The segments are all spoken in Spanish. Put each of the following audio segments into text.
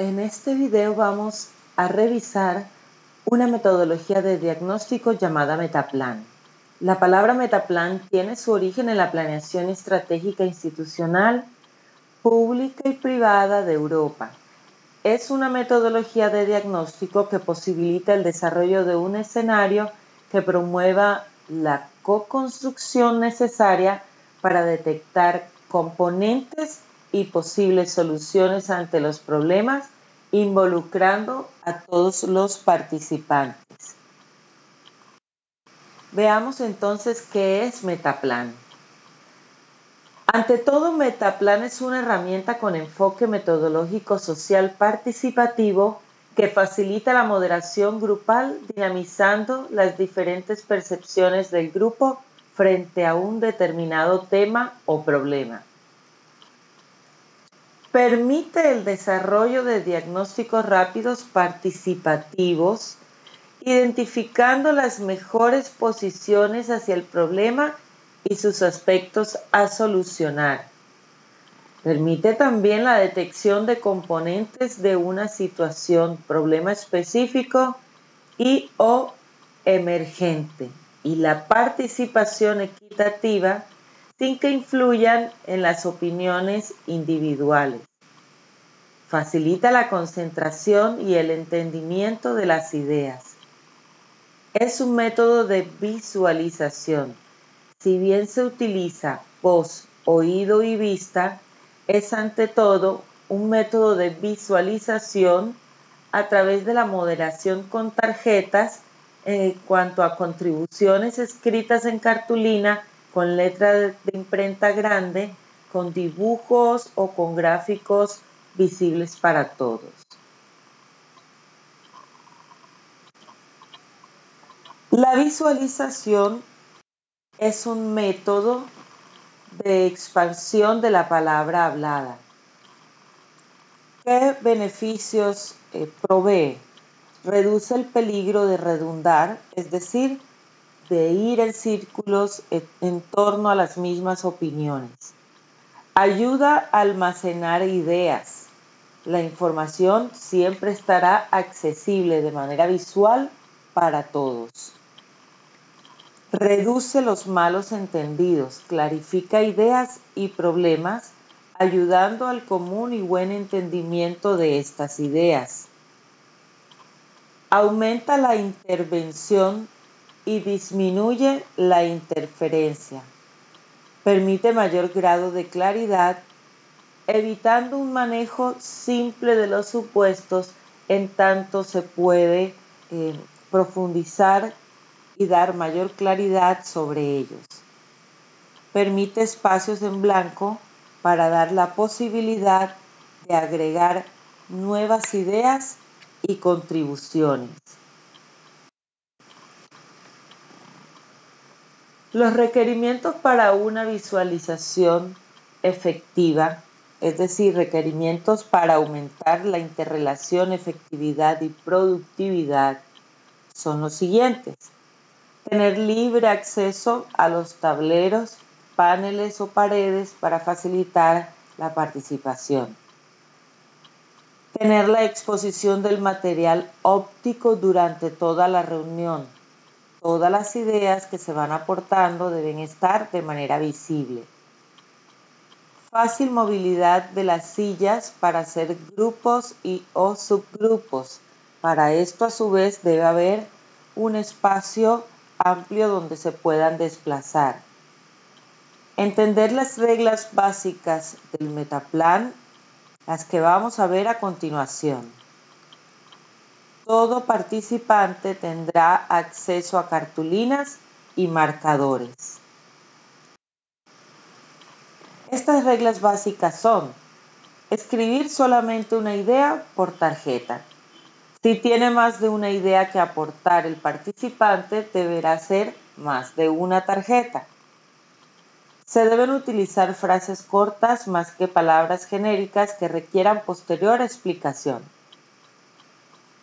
En este video vamos a revisar una metodología de diagnóstico llamada Metaplan. La palabra Metaplan tiene su origen en la planeación estratégica institucional, pública y privada de Europa. Es una metodología de diagnóstico que posibilita el desarrollo de un escenario que promueva la co-construcción necesaria para detectar componentes y posibles soluciones ante los problemas, involucrando a todos los participantes. Veamos entonces qué es Metaplan. Ante todo, Metaplan es una herramienta con enfoque metodológico social participativo que facilita la moderación grupal, dinamizando las diferentes percepciones del grupo frente a un determinado tema o problema. Permite el desarrollo de diagnósticos rápidos participativos, identificando las mejores posiciones hacia el problema y sus aspectos a solucionar. Permite también la detección de componentes de una situación, problema específico y o emergente, y la participación equitativa sin que influyan en las opiniones individuales. Facilita la concentración y el entendimiento de las ideas. Es un método de visualización. Si bien se utiliza voz, oído y vista, es ante todo un método de visualización a través de la moderación con tarjetas en cuanto a contribuciones escritas en cartulina con letra de imprenta grande, con dibujos o con gráficos visibles para todos. La visualización es un método de expansión de la palabra hablada. ¿Qué beneficios provee? Reduce el peligro de redundar, es decir, de ir en círculos en torno a las mismas opiniones. Ayuda a almacenar ideas. La información siempre estará accesible de manera visual para todos. Reduce los malos entendidos, clarifica ideas y problemas, ayudando al común y buen entendimiento de estas ideas. Aumenta la intervención y disminuye la interferencia. Permite mayor grado de claridad, evitando un manejo simple de los supuestos, en tanto se puede profundizar y dar mayor claridad sobre ellos. Permite espacios en blanco para dar la posibilidad de agregar nuevas ideas y contribuciones. Los requerimientos para una visualización efectiva, es decir, requerimientos para aumentar la interrelación, efectividad y productividad, son los siguientes. Tener libre acceso a los tableros, paneles o paredes para facilitar la participación. Tener la exposición del material óptico durante toda la reunión. Todas las ideas que se van aportando deben estar de manera visible. Fácil movilidad de las sillas para hacer grupos o subgrupos. Para esto, a su vez, debe haber un espacio amplio donde se puedan desplazar. Entender las reglas básicas del Metaplan, las que vamos a ver a continuación. Todo participante tendrá acceso a cartulinas y marcadores. Estas reglas básicas son: escribir solamente una idea por tarjeta. Si tiene más de una idea que aportar el participante, deberá ser más de una tarjeta. Se deben utilizar frases cortas más que palabras genéricas que requieran posterior explicación.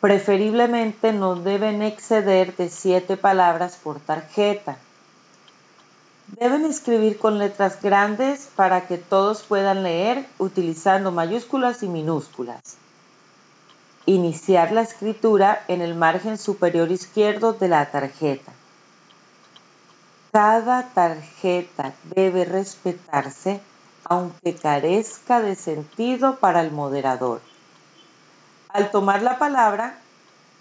Preferiblemente no deben exceder de 7 palabras por tarjeta. Deben escribir con letras grandes para que todos puedan leer utilizando mayúsculas y minúsculas. Iniciar la escritura en el margen superior izquierdo de la tarjeta. Cada tarjeta debe respetarse aunque carezca de sentido para el moderador. Al tomar la palabra,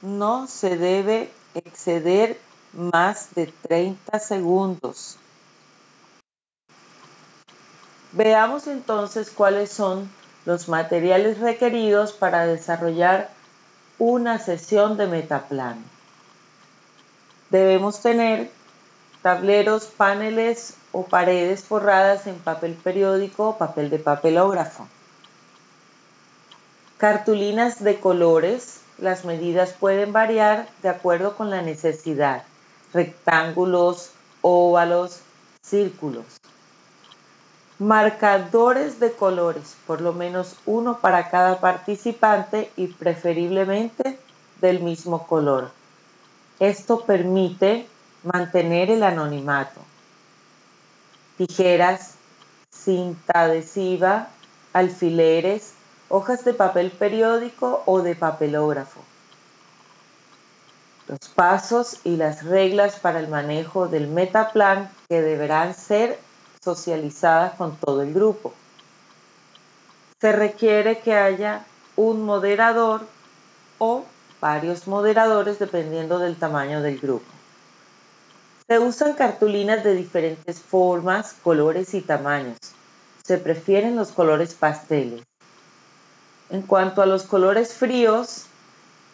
no se debe exceder más de 30 segundos. Veamos entonces cuáles son los materiales requeridos para desarrollar una sesión de Metaplan. Debemos tener tableros, paneles o paredes forradas en papel periódico o papel de papelógrafo. Cartulinas de colores, las medidas pueden variar de acuerdo con la necesidad. Rectángulos, óvalos, círculos. Marcadores de colores, por lo menos uno para cada participante y preferiblemente del mismo color. Esto permite mantener el anonimato. Tijeras, cinta adhesiva, alfileres, hojas de papel periódico o de papelógrafo. Los pasos y las reglas para el manejo del Metaplan que deberán ser socializadas con todo el grupo. Se requiere que haya un moderador o varios moderadores dependiendo del tamaño del grupo. Se usan cartulinas de diferentes formas, colores y tamaños. Se prefieren los colores pasteles. En cuanto a los colores fríos,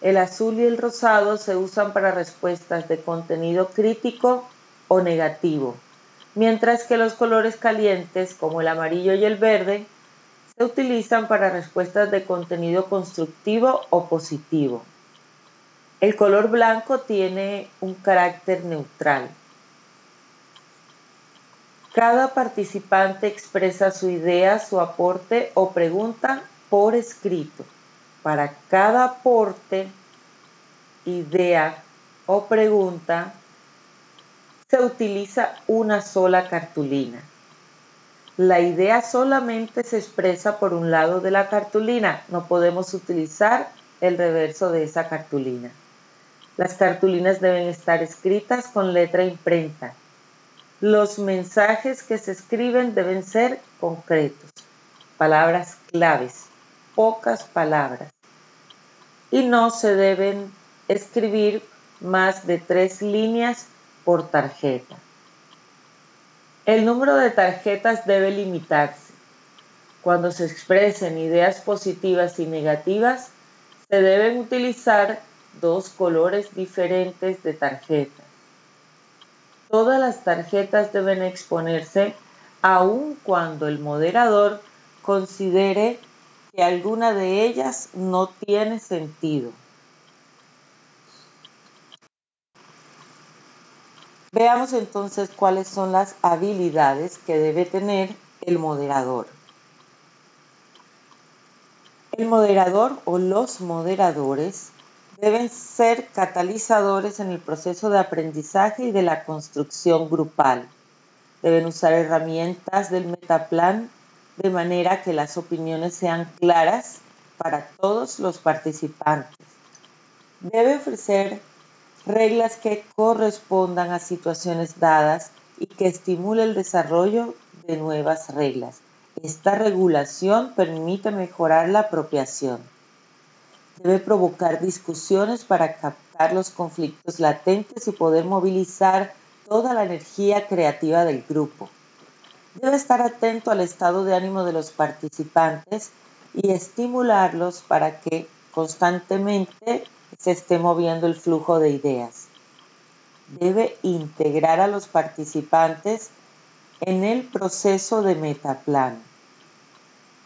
el azul y el rosado se usan para respuestas de contenido crítico o negativo, mientras que los colores calientes, como el amarillo y el verde, se utilizan para respuestas de contenido constructivo o positivo. El color blanco tiene un carácter neutral. Cada participante expresa su idea, su aporte o pregunta por escrito. Para cada aporte, idea o pregunta, se utiliza una sola cartulina. La idea solamente se expresa por un lado de la cartulina, no podemos utilizar el reverso de esa cartulina. Las cartulinas deben estar escritas con letra imprenta. Los mensajes que se escriben deben ser concretos, palabras claves, pocas palabras, y no se deben escribir más de 3 líneas por tarjeta. El número de tarjetas debe limitarse. Cuando se expresen ideas positivas y negativas, se deben utilizar 2 colores diferentes de tarjeta. Todas las tarjetas deben exponerse aun cuando el moderador considere que alguna de ellas no tiene sentido. Veamos entonces cuáles son las habilidades que debe tener el moderador. El moderador o los moderadores deben ser catalizadores en el proceso de aprendizaje y de la construcción grupal. Deben usar herramientas del Metaplan de manera que las opiniones sean claras para todos los participantes. Debe ofrecer reglas que correspondan a situaciones dadas y que estimule el desarrollo de nuevas reglas. Esta regulación permite mejorar la apropiación. Debe provocar discusiones para captar los conflictos latentes y poder movilizar toda la energía creativa del grupo. Debe estar atento al estado de ánimo de los participantes y estimularlos para que constantemente se esté moviendo el flujo de ideas. Debe integrar a los participantes en el proceso de Metaplan.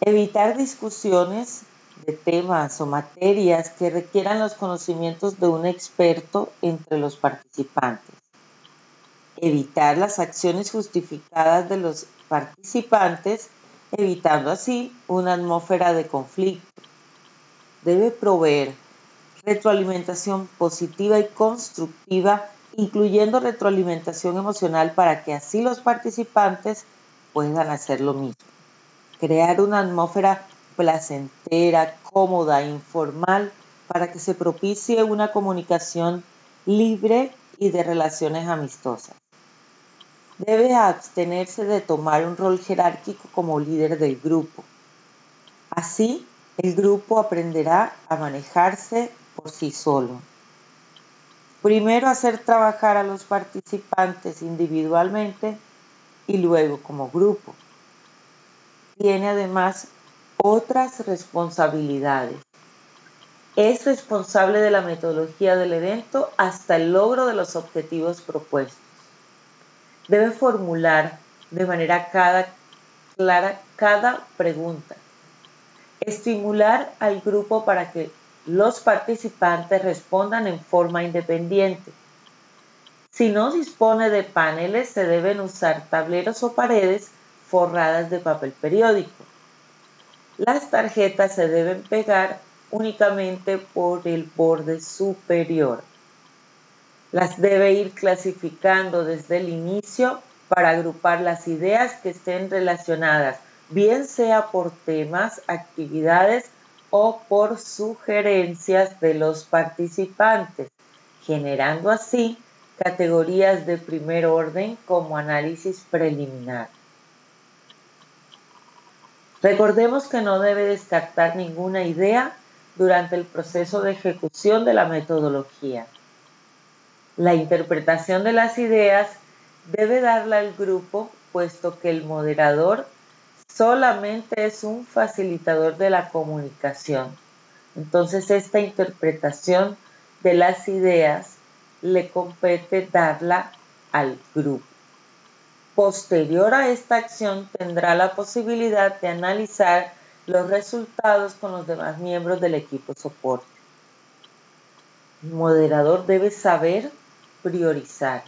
Evitar discusiones de temas o materias que requieran los conocimientos de un experto entre los participantes. Evitar las acciones justificadas de los participantes, evitando así una atmósfera de conflicto. Debe proveer retroalimentación positiva y constructiva, incluyendo retroalimentación emocional para que así los participantes puedan hacer lo mismo. Crear una atmósfera placentera, cómoda e informal para que se propicie una comunicación libre y de relaciones amistosas. Debe abstenerse de tomar un rol jerárquico como líder del grupo. Así, el grupo aprenderá a manejarse por sí solo. Primero hacer trabajar a los participantes individualmente y luego como grupo. Tiene además otras responsabilidades. Es responsable de la metodología del evento hasta el logro de los objetivos propuestos. Debe formular de manera clara cada pregunta. Estimular al grupo para que los participantes respondan en forma independiente. Si no dispone de paneles, se deben usar tableros o paredes forradas de papel periódico. Las tarjetas se deben pegar únicamente por el borde superior. Las debe ir clasificando desde el inicio para agrupar las ideas que estén relacionadas, bien sea por temas, actividades o por sugerencias de los participantes, generando así categorías de primer orden como análisis preliminar. Recordemos que no debe descartar ninguna idea durante el proceso de ejecución de la metodología. La interpretación de las ideas debe darla al grupo, puesto que el moderador solamente es un facilitador de la comunicación. Entonces, esta interpretación de las ideas le compete darla al grupo. Posterior a esta acción, tendrá la posibilidad de analizar los resultados con los demás miembros del equipo soporte. El moderador debe saber priorizar.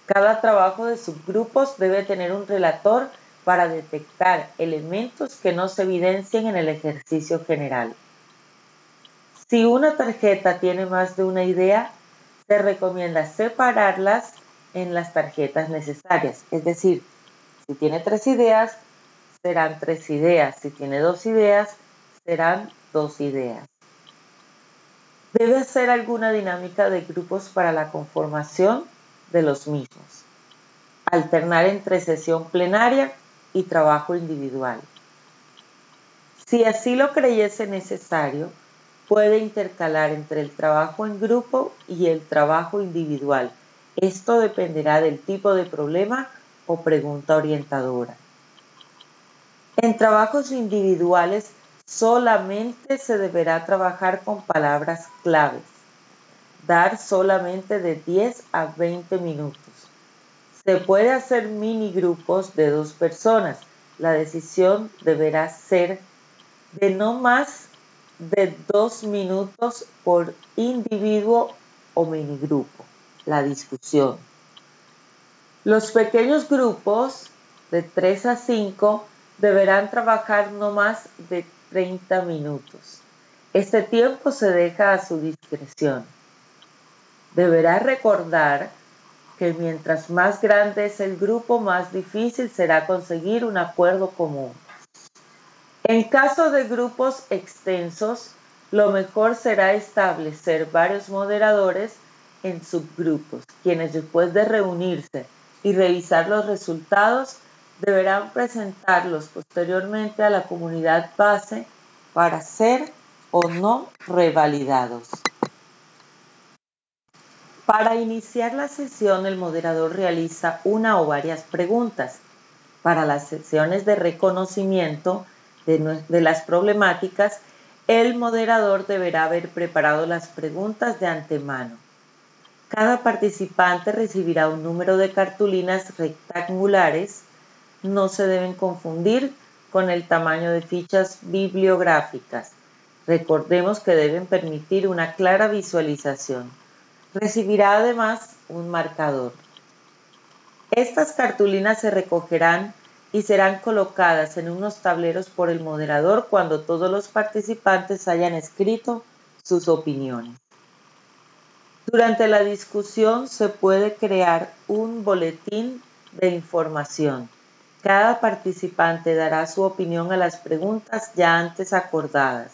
Cada trabajo de subgrupos debe tener un relator para detectar elementos que no se evidencien en el ejercicio general. Si una tarjeta tiene más de una idea, se recomienda separarlas en las tarjetas necesarias. Es decir, si tiene 3 ideas, serán 3 ideas. Si tiene 2 ideas, serán 2 ideas. Debe hacer alguna dinámica de grupos para la conformación de los mismos. Alternar entre sesión plenaria y trabajo individual. Si así lo creyese necesario, puede intercalar entre el trabajo en grupo y el trabajo individual. Esto dependerá del tipo de problema o pregunta orientadora. En trabajos individuales solamente se deberá trabajar con palabras claves. Dar solamente de 10 a 20 minutos. Se puede hacer mini grupos de 2 personas. La decisión deberá ser de no más de 2 minutos por individuo o minigrupo. La discusión. Los pequeños grupos de 3 a 5 deberán trabajar no más de 30 minutos. Este tiempo se deja a su discreción. Deberá recordar que mientras más grande es el grupo, más difícil será conseguir un acuerdo común. En caso de grupos extensos, lo mejor será establecer varios moderadores en subgrupos, quienes después de reunirse y revisar los resultados, deberán presentarlos posteriormente a la comunidad base para ser o no revalidados. Para iniciar la sesión, el moderador realiza una o varias preguntas. Para las sesiones de reconocimiento de las problemáticas, el moderador deberá haber preparado las preguntas de antemano. Cada participante recibirá un número de cartulinas rectangulares. No se deben confundir con el tamaño de fichas bibliográficas. Recordemos que deben permitir una clara visualización. Recibirá además un marcador. Estas cartulinas se recogerán y serán colocadas en unos tableros por el moderador cuando todos los participantes hayan escrito sus opiniones. Durante la discusión se puede crear un boletín de información. Cada participante dará su opinión a las preguntas ya antes acordadas.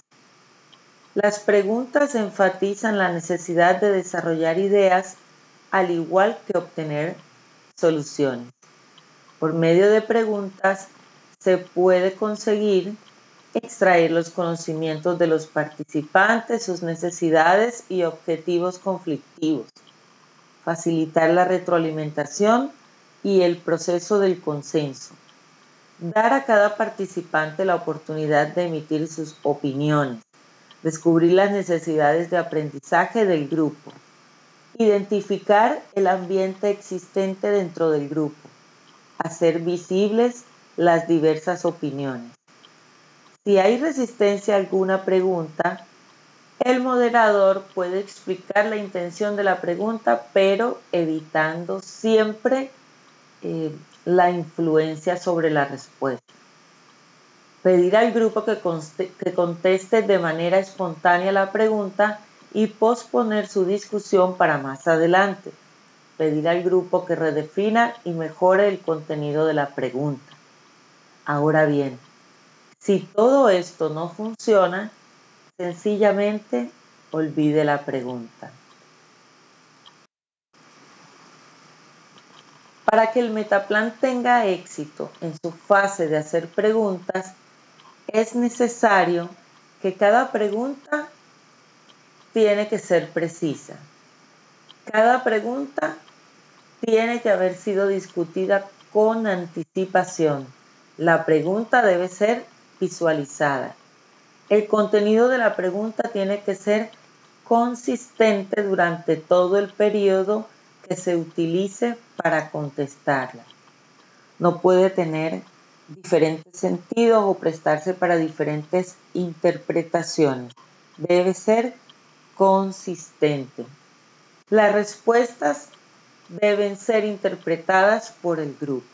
Las preguntas enfatizan la necesidad de desarrollar ideas al igual que obtener soluciones. Por medio de preguntas se puede conseguir extraer los conocimientos de los participantes, sus necesidades y objetivos conflictivos, facilitar la retroalimentación y el proceso del consenso, dar a cada participante la oportunidad de emitir sus opiniones, descubrir las necesidades de aprendizaje del grupo, identificar el ambiente existente dentro del grupo, hacer visibles las diversas opiniones. Si hay resistencia a alguna pregunta, el moderador puede explicar la intención de la pregunta, pero evitando siempre la influencia sobre la respuesta. Pedir al grupo que conteste de manera espontánea la pregunta y posponer su discusión para más adelante. Pedir al grupo que redefina y mejore el contenido de la pregunta. Ahora bien, si todo esto no funciona, sencillamente olvide la pregunta. Para que el metaplan tenga éxito en su fase de hacer preguntas, es necesario que cada pregunta tiene que ser precisa. Cada pregunta tiene que haber sido discutida con anticipación. La pregunta debe ser visualizada. El contenido de la pregunta tiene que ser consistente durante todo el periodo que se utilice para contestarla. No puede tener diferentes sentidos o prestarse para diferentes interpretaciones. Debe ser consistente. Las respuestas deben ser interpretadas por el grupo.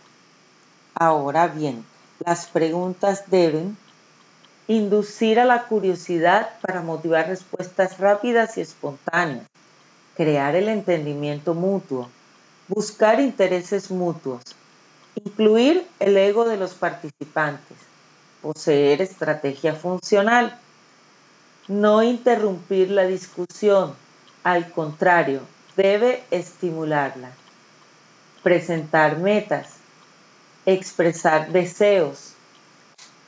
Ahora bien, las preguntas deben inducir a la curiosidad para motivar respuestas rápidas y espontáneas, crear el entendimiento mutuo, buscar intereses mutuos, incluir el ego de los participantes, poseer estrategia funcional, no interrumpir la discusión, al contrario, debe estimularla, presentar metas, expresar deseos,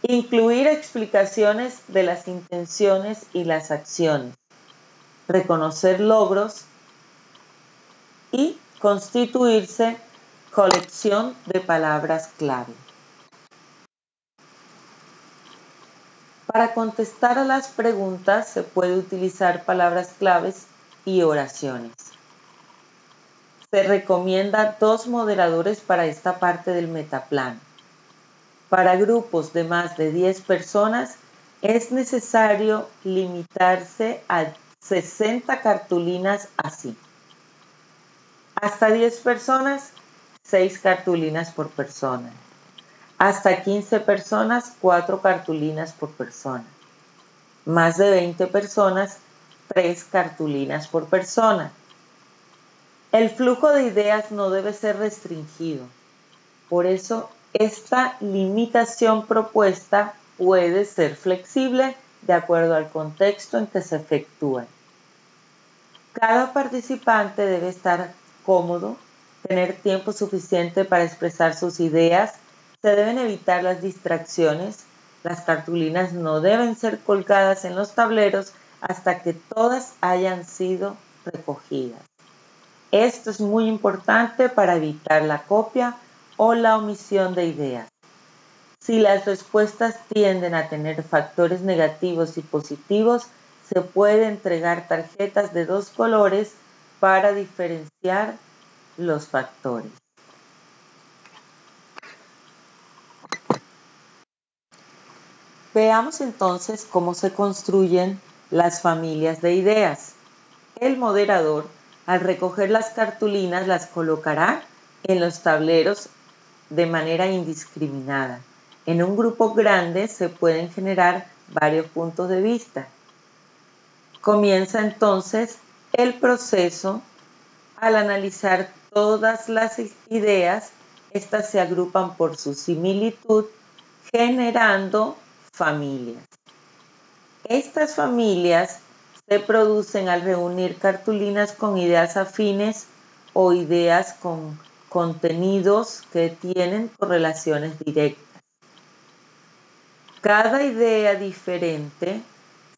incluir explicaciones de las intenciones y las acciones, reconocer logros y constituirse colección de palabras clave. Para contestar a las preguntas se puede utilizar palabras claves y oraciones. Se recomienda 2 moderadores para esta parte del metaplan. Para grupos de más de 10 personas es necesario limitarse a 60 cartulinas así. Hasta 10 personas, 6 cartulinas por persona. Hasta 15 personas, 4 cartulinas por persona. Más de 20 personas, 3 cartulinas por persona. El flujo de ideas no debe ser restringido. Por eso, esta limitación propuesta puede ser flexible de acuerdo al contexto en que se efectúe. Cada participante debe estar cómodo, tener tiempo suficiente para expresar sus ideas, se deben evitar las distracciones, las cartulinas no deben ser colgadas en los tableros hasta que todas hayan sido recogidas. Esto es muy importante para evitar la copia o la omisión de ideas. Si las respuestas tienden a tener factores negativos y positivos, se puede entregar tarjetas de 2 colores para diferenciar los factores. Veamos entonces cómo se construyen las familias de ideas. El moderador, al recoger las cartulinas, las colocará en los tableros de manera indiscriminada. En un grupo grande se pueden generar varios puntos de vista. Comienza entonces el proceso. Al analizar todas las ideas, estas se agrupan por su similitud, generando familias. Estas familias se producen al reunir cartulinas con ideas afines o ideas con contenidos que tienen correlaciones directas. Cada idea diferente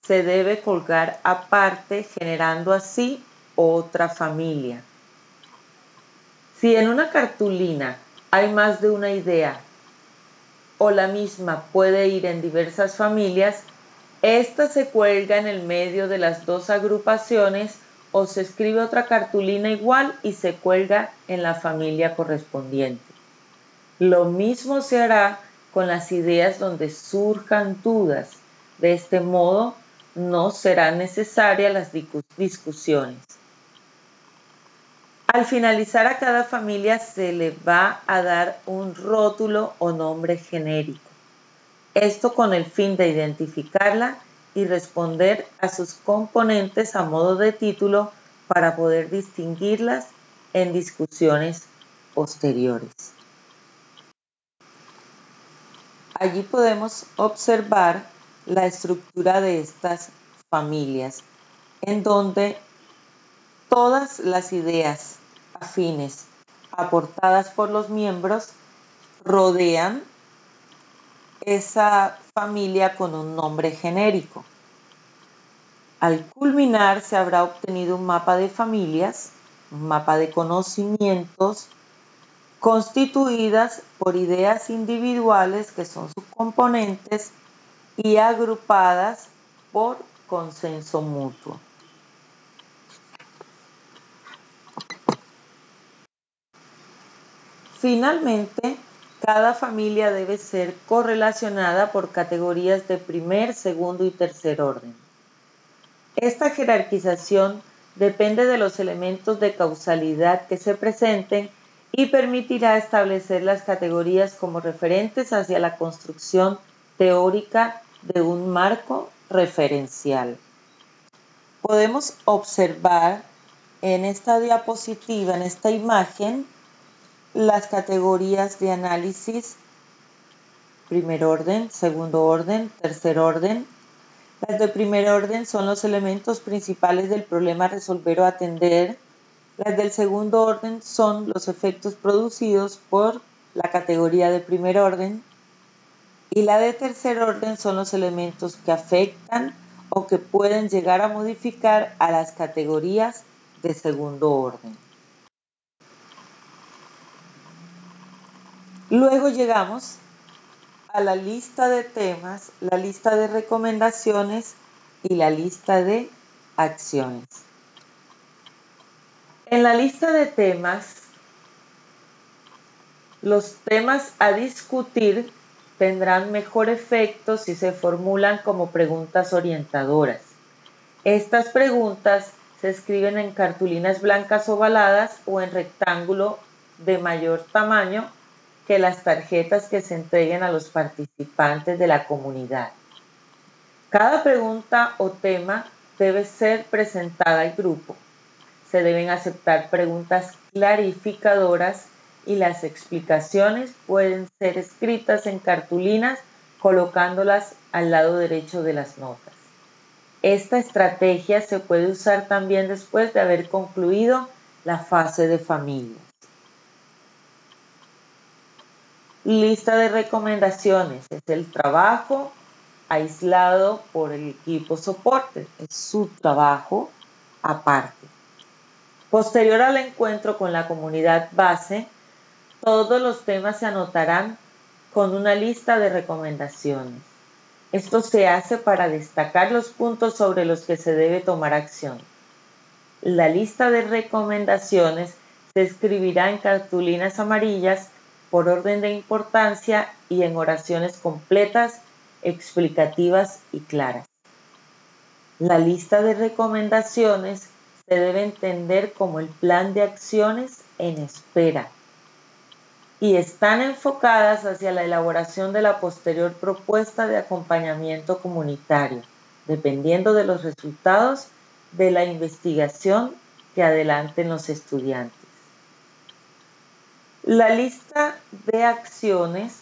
se debe colgar aparte, generando así otra familia. Si en una cartulina hay más de una idea o la misma puede ir en diversas familias, esta se cuelga en el medio de las dos agrupaciones o se escribe otra cartulina igual y se cuelga en la familia correspondiente. Lo mismo se hará con las ideas donde surjan dudas. De este modo, no serán necesarias las discusiones. Al finalizar a cada familia se le va a dar un rótulo o nombre genérico. Esto con el fin de identificarla y responder a sus componentes a modo de título para poder distinguirlas en discusiones posteriores. Allí podemos observar la estructura de estas familias, en donde todas las ideas afines aportadas por los miembros rodean esa familia con un nombre genérico. Al culminar se habrá obtenido un mapa de familias, un mapa de conocimientos constituidas por ideas individuales que son sus componentes y agrupadas por consenso mutuo. Finalmente, cada familia debe ser correlacionada por categorías de primer, segundo y tercer orden. Esta jerarquización depende de los elementos de causalidad que se presenten y permitirá establecer las categorías como referentes hacia la construcción teórica de un marco referencial. Podemos observar en esta diapositiva, en esta imagen, las categorías de análisis: primer orden, segundo orden, tercer orden. Las de primer orden son los elementos principales del problema a resolver o atender. Las del segundo orden son los efectos producidos por la categoría de primer orden. Y la de tercer orden son los elementos que afectan o que pueden llegar a modificar a las categorías de segundo orden. Luego llegamos a la lista de temas, la lista de recomendaciones y la lista de acciones. En la lista de temas, los temas a discutir tendrán mejor efecto si se formulan como preguntas orientadoras. Estas preguntas se escriben en cartulinas blancas ovaladas o en rectángulo de mayor tamaño que las tarjetas que se entreguen a los participantes de la comunidad. Cada pregunta o tema debe ser presentada al grupo. Se deben aceptar preguntas clarificadoras y las explicaciones pueden ser escritas en cartulinas colocándolas al lado derecho de las notas. Esta estrategia se puede usar también después de haber concluido la fase de familias. Lista de recomendaciones. Es el trabajo aislado por el equipo soporte. Es su trabajo aparte. Posterior al encuentro con la comunidad base, todos los temas se anotarán con una lista de recomendaciones. Esto se hace para destacar los puntos sobre los que se debe tomar acción. La lista de recomendaciones se escribirá en cartulinas amarillas por orden de importancia y en oraciones completas, explicativas y claras. La lista de recomendaciones se debe entender como el plan de acciones en espera y están enfocadas hacia la elaboración de la posterior propuesta de acompañamiento comunitario, dependiendo de los resultados de la investigación que adelanten los estudiantes. La lista de acciones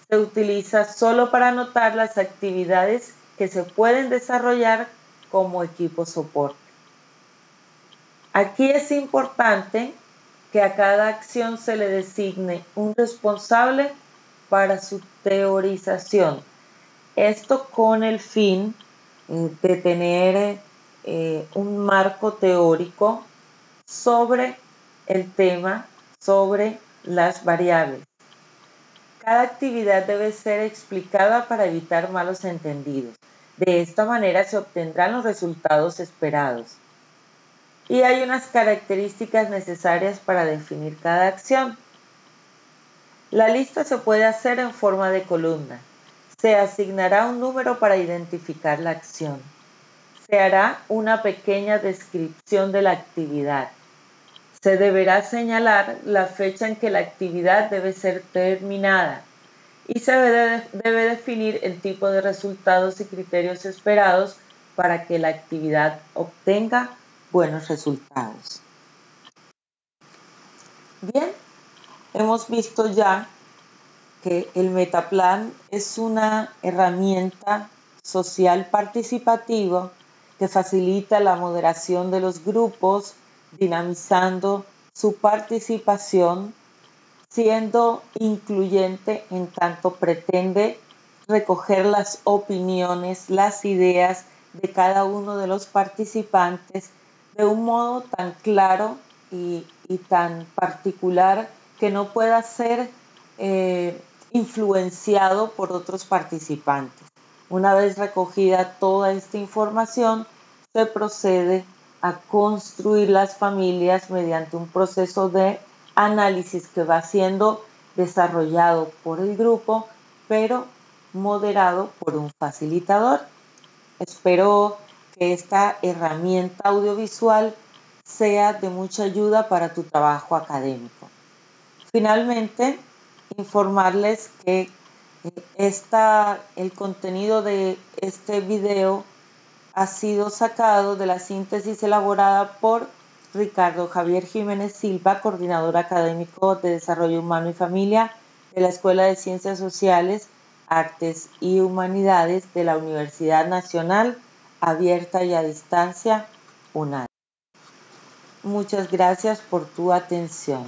se utiliza solo para anotar las actividades que se pueden desarrollar como equipo soporte. Aquí es importante que a cada acción se le designe un responsable para su teorización. Esto con el fin de tener un marco teórico sobre el tema, sobre las variables. Cada actividad debe ser explicada para evitar malos entendidos. De esta manera se obtendrán los resultados esperados. Y hay unas características necesarias para definir cada acción. La lista se puede hacer en forma de columna. Se asignará un número para identificar la acción. Se hará una pequeña descripción de la actividad. Se deberá señalar la fecha en que la actividad debe ser terminada y se debe definir el tipo de resultados y criterios esperados para que la actividad obtenga buenos resultados. Bien, hemos visto ya que el Metaplan es una herramienta social participativa que facilita la moderación de los grupos, dinamizando su participación, siendo incluyente en tanto pretende recoger las opiniones, las ideas de cada uno de los participantes de un modo tan claro y tan particular que no pueda ser influenciado por otros participantes. Una vez recogida toda esta información, se procede a construir las familias mediante un proceso de análisis que va siendo desarrollado por el grupo, pero moderado por un facilitador. Espero que esta herramienta audiovisual sea de mucha ayuda para tu trabajo académico. Finalmente, informarles que el contenido de este video ha sido sacado de la síntesis elaborada por Ricardo Javier Jiménez Silva, coordinador académico de Desarrollo Humano y Familia de la Escuela de Ciencias Sociales, Artes y Humanidades de la Universidad Nacional Abierta y a Distancia, UNAD. Muchas gracias por tu atención.